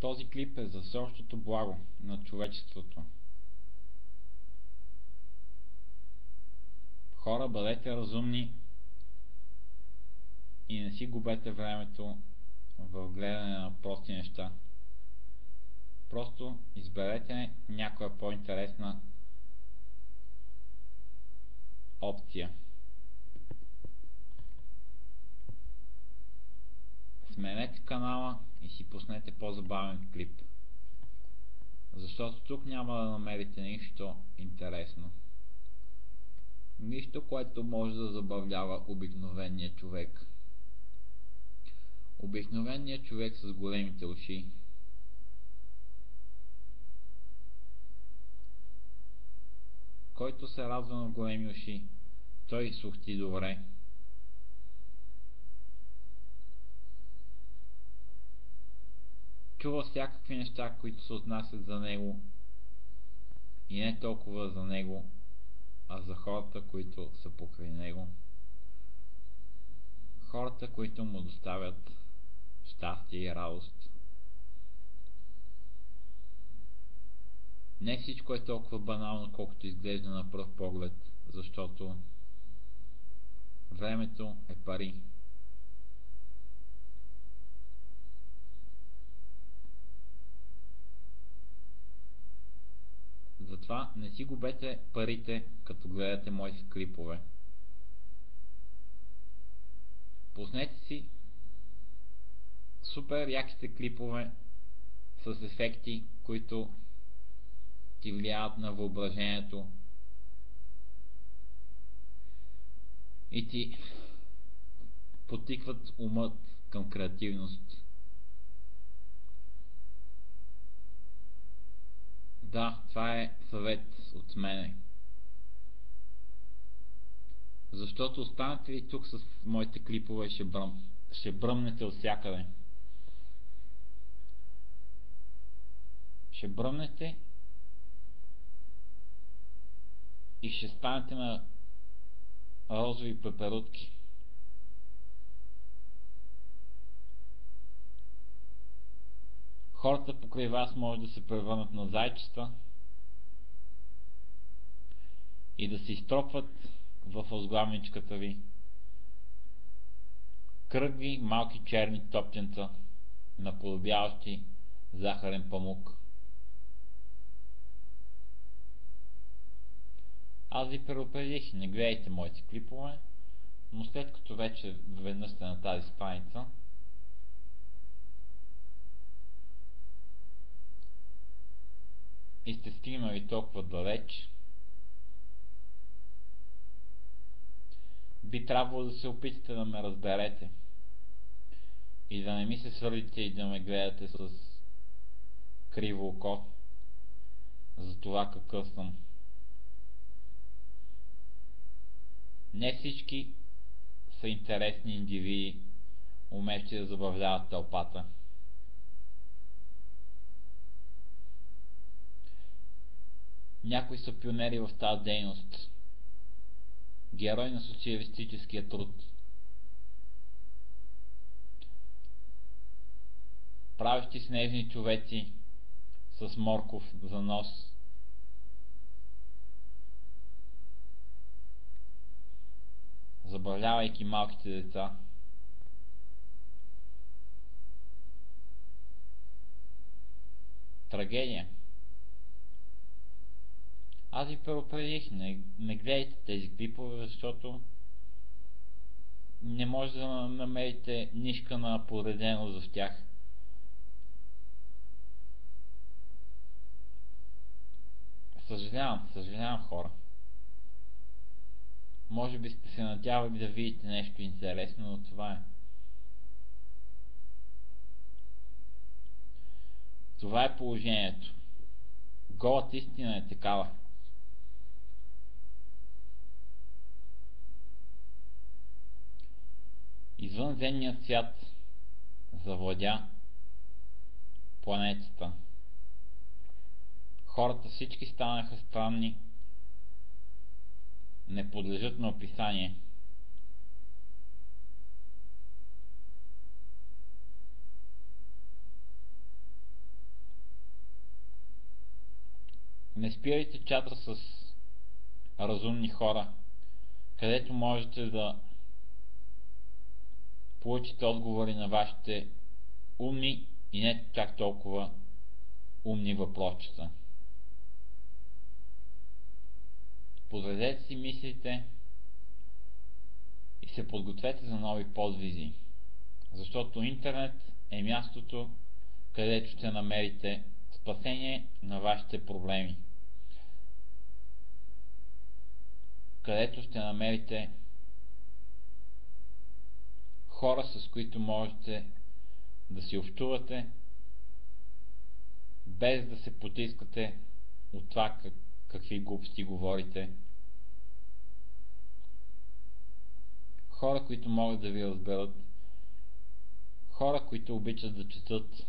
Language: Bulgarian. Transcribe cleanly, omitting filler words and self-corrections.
Този клип е за всеобщото благо на човечеството. Хора, бъдете разумни и не си губете времето в гледане на прости неща. Просто изберете някоя по-интересна опция. Сменете канала и си пуснете по-забавен клип. Защото тук няма да намерите нищо интересно. Нищо, което може да забавлява обикновения човек. Обикновеният човек с големите уши. Който се радва на големи уши, той сухти добре. Чува всякакви неща, които се отнасят за него и не толкова за него, а за хората, които са покрай него. Хората, които му доставят щастие и радост. Не всичко е толкова банално, колкото изглежда на пръв поглед, защото времето е пари. Затова не си губете парите, като гледате моите клипове. Пуснете си супер яките клипове с ефекти, които ти влияят на въображението и ти подтикват умът към креативност. Да, това е съвет от мене. Защото останете ли тук с моите клипове, ще бръмнете от всякъде. Ще бръмнете и ще станете на розови пеперутки. Хората покрай вас може да се превърнат на зайчета и да се изтропват в озглавничката ви. Кръгли малки черни топченца, наподобяващи захарен памук. Аз ви предупредих, не гледайте моите клипове, но след като вече веднъж сте на тази страница, и сте стигнали толкова далеч, би трябвало да се опитате да ме разберете и да не ми се свърдите и да ме гледате с криво око за това какъв съм. Не всички са интересни индивиди, умещи да забавляват тълпата. Някои са пионери в тази дейност, герой на социалистическия труд, правещи снежни човеци с морков за нос, забавлявайки малките деца. Трагедия. Аз ви предупредих, не гледайте тези клипове, защото не може да намерите нишка на подреденост в тях. Съжалявам хора. Може би сте се надявали да видите нещо интересно, но това е. Това е положението. Голата истина е такава. Извънземният свят завладя планетата. Хората всички станаха странни, не подлежат на описание. Не спирайте чата с разумни хора, където можете да получите отговори на вашите умни и не чак толкова умни въпросчета. Подредете си мислите и се подгответе за нови подвизи, защото интернет е мястото, където ще намерите спасение на вашите проблеми, където ще намерите хора, с които можете да си общувате, без да се потискате от това какви глупости говорите. Хора, които могат да ви разберат, хора, които обичат да четат